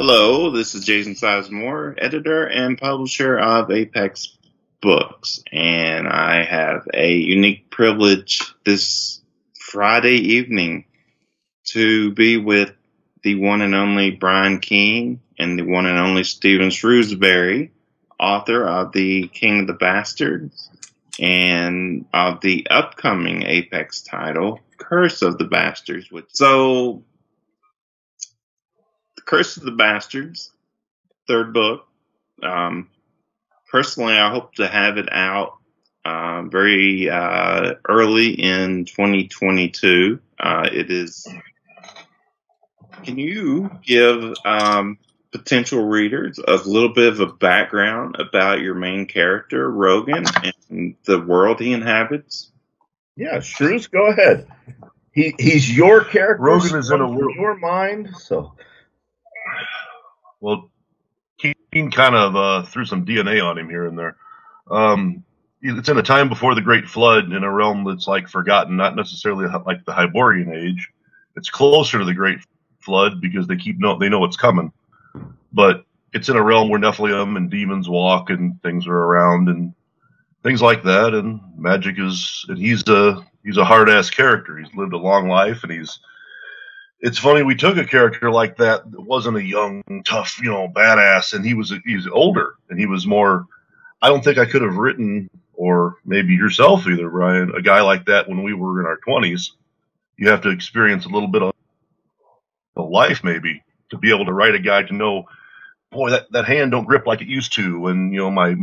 Hello, this is Jason Sizemore, editor and publisher of Apex Books, and I have a unique privilege this Friday evening to be with the one and only Brian Keene and the one and only Steven Shrewsbury, author of The King of the Bastards and of the upcoming Apex title, Curse of the Bastards. The Curse of the Bastards, third book. Personally, I hope to have it out very early in 2022. It is. Can you give potential readers a little bit of a background about your main character, Rogan, and the world he inhabits? Yeah, Shrews, go ahead. He's your character. Rogan is in a world. Your mind, so. Well, Keene kind of threw some DNA on him here and there. It's in a time before the Great Flood, in a realm that's like forgotten, not necessarily like the Hyborian Age. It's closer to the Great Flood because they know it's coming. But it's in a realm where Nephilim and demons walk and things are around and things like that. And magic is, and he's a hard ass character. He's lived a long life, and it's funny, we took a character like that wasn't a young, tough, badass, and he's older, and he was more, I don't think I could have written, or maybe yourself either, Brian, a guy like that when we were in our 20s. You have to experience a little bit of life, maybe, to be able to write a guy to know, boy, that hand don't grip like it used to, and, my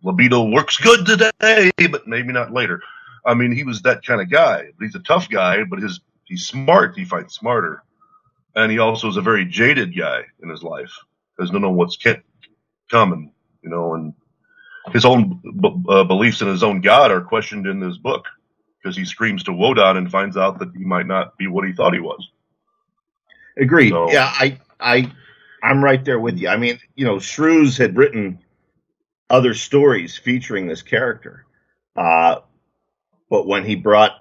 libido works good today, but maybe not later. I mean, he was that kind of guy. He's a tough guy, but he's smart. He fights smarter. And he also is a very jaded guy in his life. Doesn't know what's coming, and his own beliefs in his own God are questioned in this book because he screams to Wodan and finds out that he might not be what he thought he was. Agreed. So, yeah, I'm right there with you. I mean, Shrews had written other stories featuring this character. But when he brought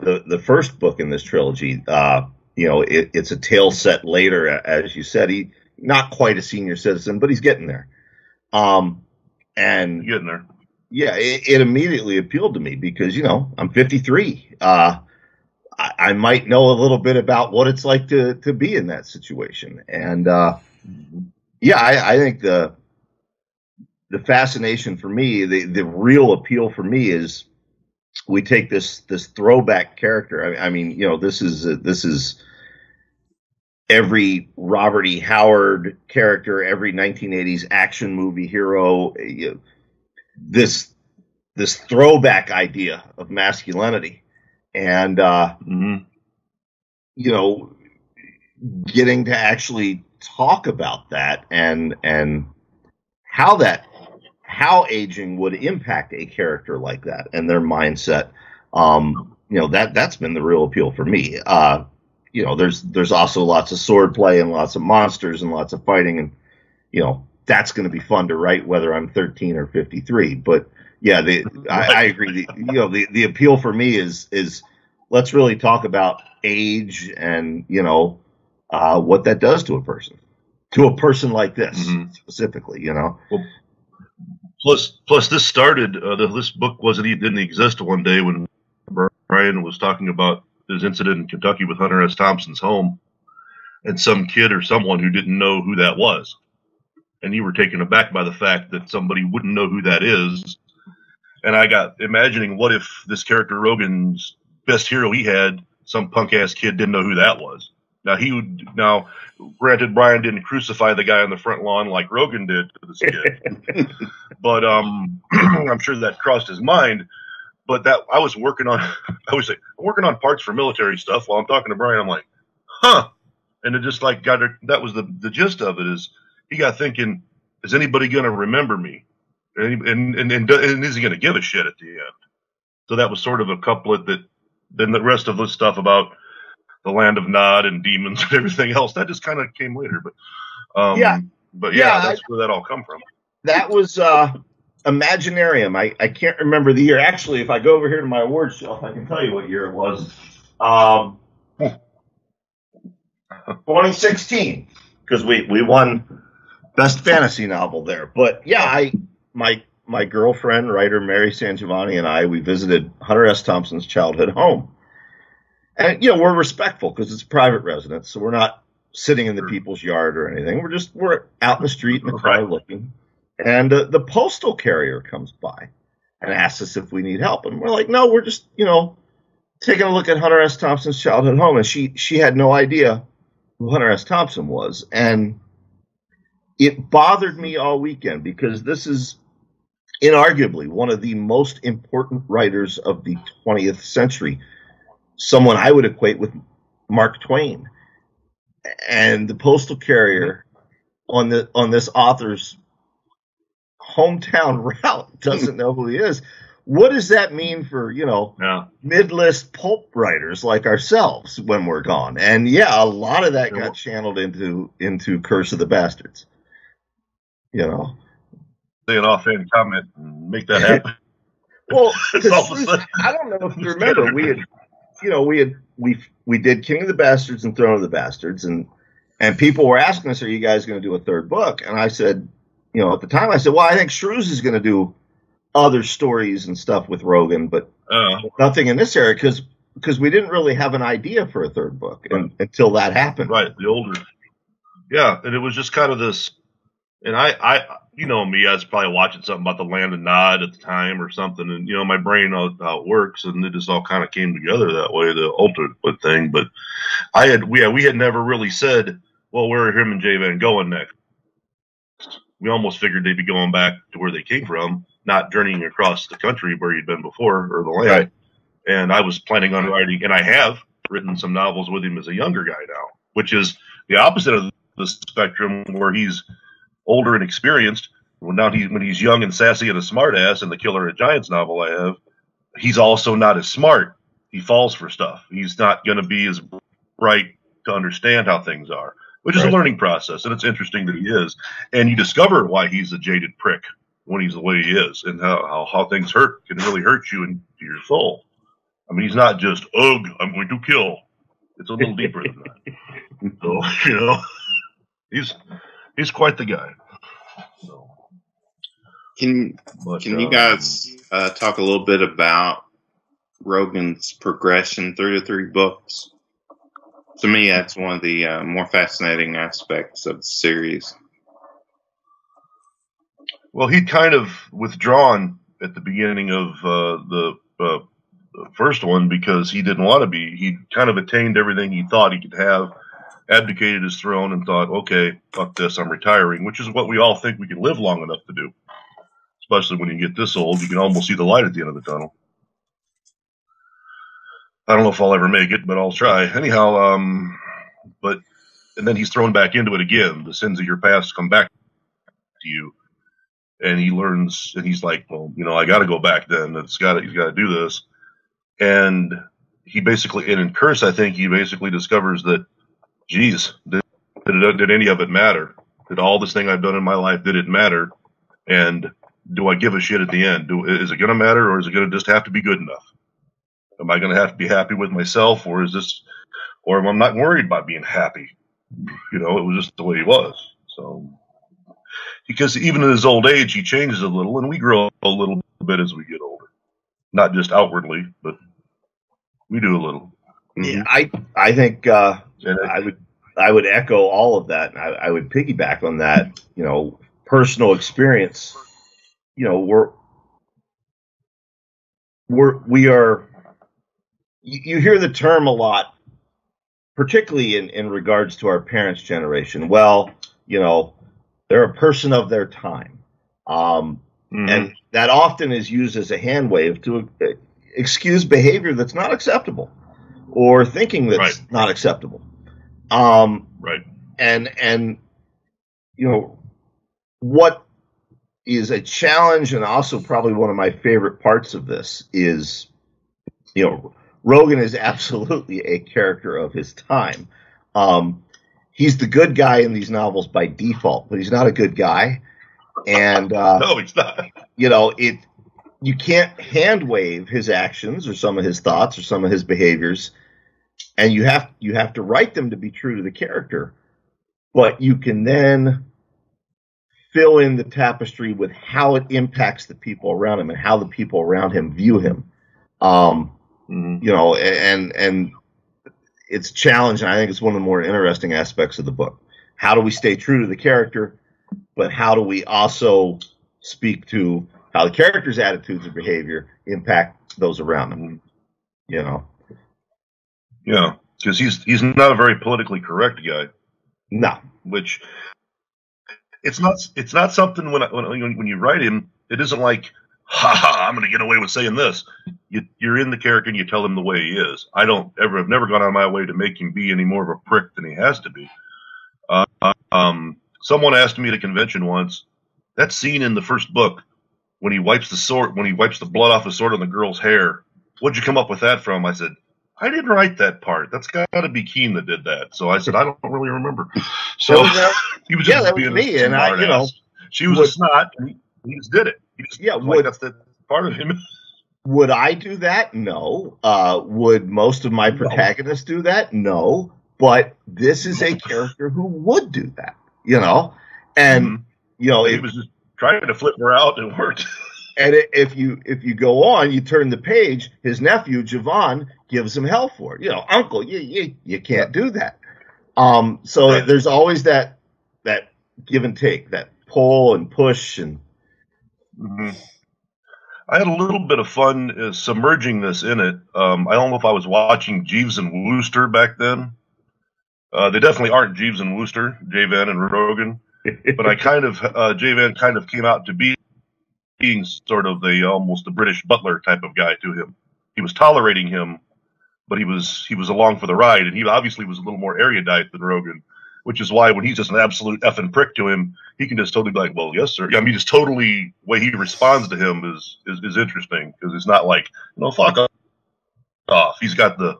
the first book in this trilogy, it's a tale set later, as you said. He not quite a senior citizen, but he's getting there. And getting there. Yeah, it immediately appealed to me because I'm 53. I might know a little bit about what it's like to be in that situation, and I think the fascination for me, the real appeal for me is. We take this throwback character. I mean, this is every Robert E. Howard character, every 1980s action movie hero. This throwback idea of masculinity, and getting to actually talk about that and how aging would impact a character like that and their mindset. That's been the real appeal for me. There's also lots of swordplay and lots of monsters and lots of fighting, and that's going to be fun to write whether I'm 13 or 53. But yeah, I agree. The appeal for me is let's really talk about age and what that does to a person like this specifically. Well, Plus, this started. This book didn't exist one day when Brian was talking about his incident in Kentucky with Hunter S. Thompson's home, and some kid or someone who didn't know who that was, and you were taken aback by the fact that somebody wouldn't know who that is. And I got imagining, what if this character Rogan's best hero he had, some punk ass kid didn't know who that was? Now, granted, Brian didn't crucify the guy on the front lawn like Rogan did to this kid, but I'm sure that crossed his mind. But I was working on parts for military stuff while I'm talking to Brian. I'm like, huh, and it just like that was the gist of it. Is he got thinking, is anybody going to remember me, and is he going to give a shit at the end? So that was sort of a couplet that. Then the rest of the stuff about the land of Nod and demons and everything else, that just kind of came later. But that's where that all come from. That was Imaginarium. I can't remember the year. Actually, if I go over here to my award shelf, I can tell you what year it was. 2016. because we won best fantasy novel there. But yeah, my girlfriend, writer Mary San Giovanni, and we visited Hunter S. Thompson's childhood home. And, we're respectful because it's a private residence, so we're not sitting in the people's yard or anything. We're out in the street in the car looking. And the postal carrier comes by and asks us if we need help. And we're like, no, we're just, taking a look at Hunter S. Thompson's childhood home. And she had no idea who Hunter S. Thompson was. And it bothered me all weekend because this is inarguably one of the most important writers of the 20th century, someone I would equate with Mark Twain. And the postal carrier on this author's hometown route doesn't know who he is. What does that mean for, mid-list pulp writers like ourselves when we're gone? And yeah, a lot of that got channeled into Curse of the Bastards. Say an offhand comment and make that happen. Well, I don't know if you remember, we did King of the Bastards and Throne of the Bastards, and people were asking us, are you guys going to do a third book? And I said, at the time I said, well, I think Shrews is going to do other stories and stuff with Rogan, but nothing in this area because we didn't really have an idea for a third book until that happened. Right, the older. Yeah, and it was just kind of this, and I me, I was probably watching something about the Land of Nod at the time or something, and my brain knows how it works, and it just all kind of came together that way, the ultimate thing. But we had never really said, well, where are him and Jay Van going next? We almost figured they'd be going back to where they came from, not journeying across the country where he'd been before, or the land. Right. And I was planning on writing, and I have written some novels with him as a younger guy now, which is the opposite of the spectrum, where he's older and experienced. Well, now when he's young and sassy and a smartass in the Killer of Giants novel I have, he's also not as smart. He falls for stuff. He's not going to be as bright to understand how things are, which is a learning process, and it's interesting that he is. And you discover why he's a jaded prick when he's the way he is, and how things can really hurt you into your soul. I mean, he's not just, ugh, I'm going to kill. It's a little deeper than that. So, he's quite the guy. So. Can you guys talk a little bit about Rogan's progression through the 3 books? To me, that's one of the more fascinating aspects of the series. Well, he'd kind of withdrawn at the beginning of the first one because he didn't want to be. He'd kind of attained everything he thought he could have, abdicated his throne, and thought, okay, fuck this, I'm retiring, which is what we all think we can live long enough to do. Especially when you get this old, you can almost see the light at the end of the tunnel. I don't know if I'll ever make it, but I'll try. Anyhow, and then he's thrown back into it again. The sins of your past come back to you. And he learns, and he's like, well, I got to go back then. He's got to do this. And he basically, and in Curse, I think he basically discovers that, geez, did any of it matter? Did all this thing I've done in my life, did it matter? And do I give a shit at the end? Is it going to matter, or is it going to just have to be good enough? Am I going to have to be happy with myself, or am I not worried about being happy? It was just the way he was. So, because even in his old age, he changes a little, and we grow a little bit as we get older. Not just outwardly, but we do a little. Yeah, I think I would echo all of that, and I would piggyback on that. Personal experience. We are. You hear the term a lot, particularly in regards to our parents' generation. Well, they're a person of their time. And that often is used as a hand wave to excuse behavior that's not acceptable or thinking that's not acceptable. Right. And what is a challenge, and also probably one of my favorite parts of this, is, Rogan is absolutely a character of his time. He's the good guy in these novels by default, but he's not a good guy. And no, he's not. You can't hand wave his actions or some of his thoughts or some of his behaviors, and you have to write them to be true to the character. but you can then fill in the tapestry with how it impacts the people around him and how the people around him view him. You know, and it's challenging. I think it's one of the more interesting aspects of the book. How do we stay true to the character, but how do we also speak to how the character's attitudes and behavior impact those around him? You know? Yeah, because he's not a very politically correct guy. No. Which it's not something when you write him, it isn't like, ha ha, I'm going to get away with saying this. You're in the character and you tell him the way he is. I've never gone out of my way to make him be any more of a prick than he has to be. Someone asked me at a convention once, that scene in the first book when he wipes the blood off the sword on the girl's hair, what'd you come up with that from? I said, I didn't write that part. That's got to be Keene that did that. So I said, I don't really remember. So he was just being me, and I, you know, she was a snot, and he just did it. He just, that's the part of him. Would I do that? No. Would most of my protagonists do that? No. But this is a character who would do that, you know, and you know, he was just trying to flip her out, and it worked. And if you go on, you turn the page. His nephew Javon gives him hell for it. You know, Uncle, you can't do that. So there's always that give and take, that pull and push, and. I had a little bit of fun submerging this in it. I don't know if I was watching Jeeves and Wooster back then. They definitely aren't Jeeves and Wooster, J. Van and Rogan, but J. Van kind of came out to be being sort of almost a British butler type of guy to him. He was tolerating him, but he was along for the ride, and he obviously was a little more erudite than Rogan, which is why when he's just an absolute effing prick to him, he can just totally be like, well, yes, sir. I mean, just totally, the way he responds to him is interesting, because it's not like, no, fuck off. He's got an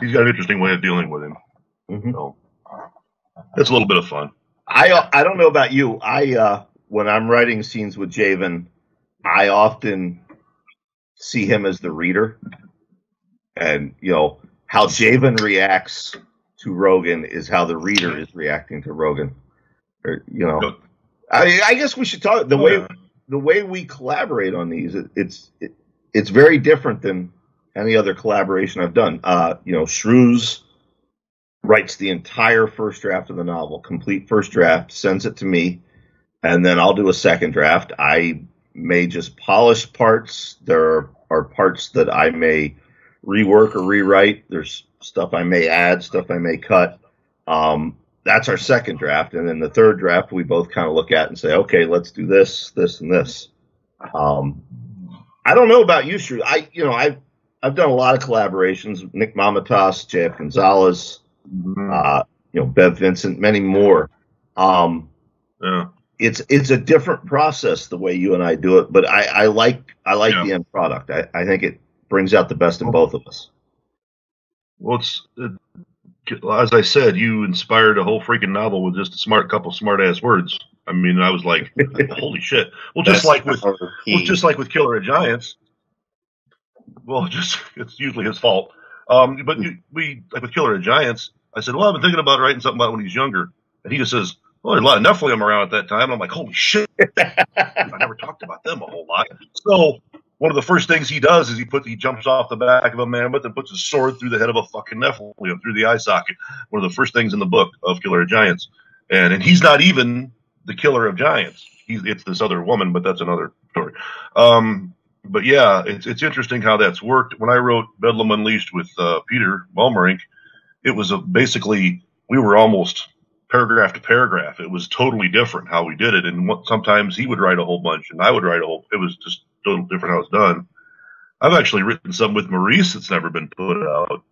interesting way of dealing with him. So it's a little bit of fun. I don't know about you. When I'm writing scenes with Javen, I often see him as the reader, and you know how Javen reacts to Rogan is how the reader is reacting to Rogan. Or, you know, I guess we should talk the way we collaborate on these. It's very different than any other collaboration I've done. You know, Shrews writes the entire first draft of the novel, complete first draft, sends it to me, and then I'll do a second draft. I may just polish parts. There are parts that I may rework or rewrite. There's stuff I may add, stuff I may cut. That's our second draft. And then the third draft, we both kind of look at and say, okay, let's do this, this, and this. I don't know about you, Shrew. I've done a lot of collaborations with Nick Mamatas, J.F. Gonzalez, Bev Vincent, many more. It's a different process the way you and I do it, but I like the end product. I think it brings out the best in both of us. Well, as I said, you inspired a whole freaking novel with just a couple smart ass words. I mean, I was like, holy shit. Well, just like with Killer of Giants. Well, it's usually his fault. But with Killer of Giants, I said, well, I've been thinking about writing something about when he's younger. And he just says, well, there's a lot of Nephilim around at that time. And I'm like, holy shit. I never talked about them a whole lot. So one of the first things he does is he jumps off the back of a mammoth and puts his sword through the head of a fucking Nephilim, through the eye socket. One of the first things in the book of Killer of Giants. And he's not even the Killer of Giants. It's this other woman, but that's another story. But yeah, it's interesting how that's worked. When I wrote Bedlam Unleashed with Peter Malmerink, it was basically, we were almost paragraph to paragraph. It was totally different how we did it. And sometimes he would write a whole bunch and I would write it was just totally different how it's done. I've actually written some with Maurice that's never been put out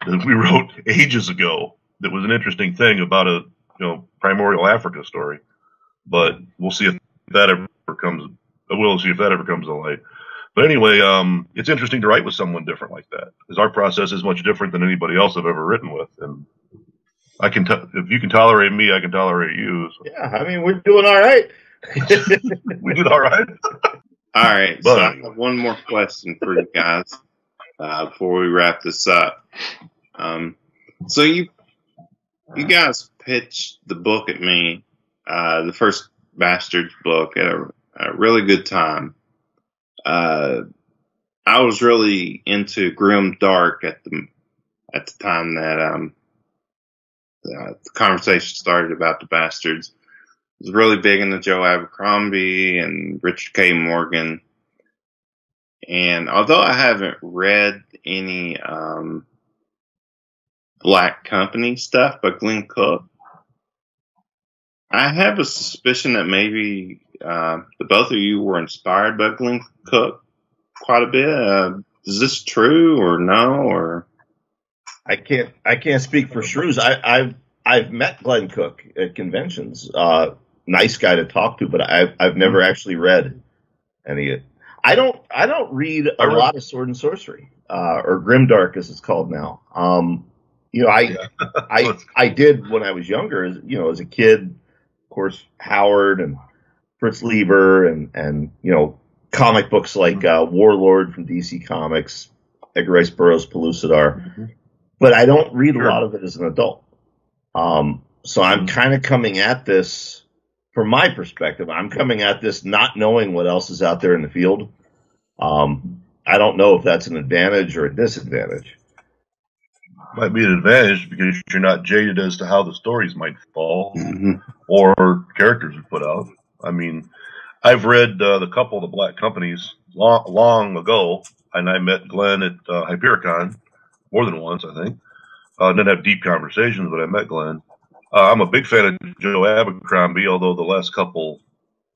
that we wrote ages ago. That was an interesting thing about a primordial Africa story. But we'll see if that ever comes. We'll see if that ever comes to light. But anyway, it's interesting to write with someone different like that, because our process is much different than anybody else I've ever written with. And if you can tolerate me, I can tolerate you. So. Yeah, I mean, we're doing all right. We did all right. All right. So I have one more question for you guys before we wrap this up. So you guys pitched the book at me, the first Bastards book, at a really good time. I was really into grim dark at the time that the conversation started about the Bastards. I was really big into Joe Abercrombie and Richard K. Morgan. And although I haven't read any Black Company stuff by Glenn Cook, I have a suspicion that maybe the both of you were inspired by Glenn Cook quite a bit. Is this true or no? Or I can't speak for Shrews. I've met Glenn Cook at conventions. Nice guy to talk to, but I've never actually read any. I don't read a lot of sword and sorcery, or grimdark as it's called now. I did when I was younger, as a kid, of course, Howard and Fritz Lieber and comic books like Warlord from DC Comics, Edgar Rice Burroughs' Pellucidar. But I don't read a lot of it as an adult. So I'm kind of coming at this, from my perspective, I'm coming at this not knowing what else is out there in the field. I don't know if that's an advantage or a disadvantage. Might be an advantage because you're not jaded as to how the stories might fall or characters are put out. I mean, I've read the couple of the Black Companies long ago, and I met Glenn at Hypericon more than once, I think. Didn't have deep conversations, but I met Glenn. I'm a big fan of Joe Abercrombie, although the last couple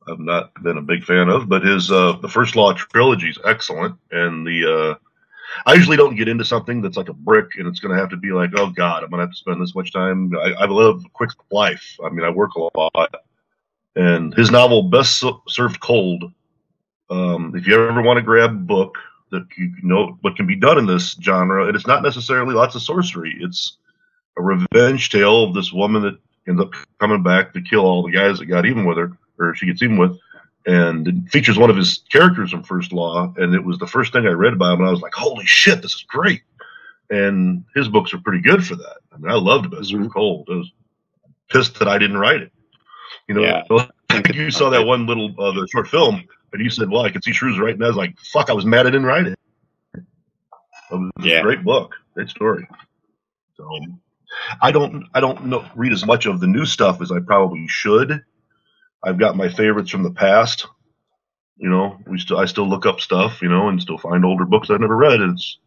I've not been a big fan of. But his the First Law trilogy is excellent, and I usually don't get into something that's like a brick, and it's going to have to be like, oh God, I'm going to have to spend this much time. I live a quick life. I mean, I work a lot, and his novel Best Served Cold. If you ever want to grab a book that you know what can be done in this genre, and it's not necessarily lots of sorcery. It's a revenge tale of this woman that ends up coming back to kill all the guys that got even with her, or she gets even with. And it features one of his characters from First Law, and it was the first thing I read about him, and I was like, holy shit, this is great. And his books are pretty good for that. I mean, I loved Best Served Cold. I was pissed that I didn't write it. I think you saw that one little the short film, and you said, well, I could see Shrews writing that. I was like, fuck, I was mad I didn't write it. It was a great book, great story. So I don't read as much of the new stuff as I probably should. I've got my favorites from the past. I still look up stuff, and still find older books I've never read. It's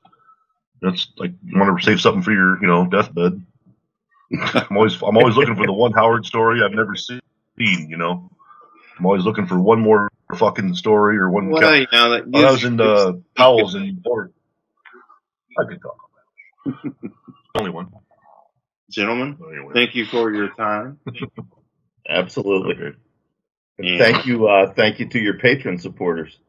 like you want to save something for your, deathbed. I'm always looking for the one Howard story I've never seen. I'm always looking for one more fucking story or one. Well, I was in Powell's in Port. I could talk about it. Only one. Gentlemen, thank you for your time. Absolutely. Okay. Thank you to your patron supporters.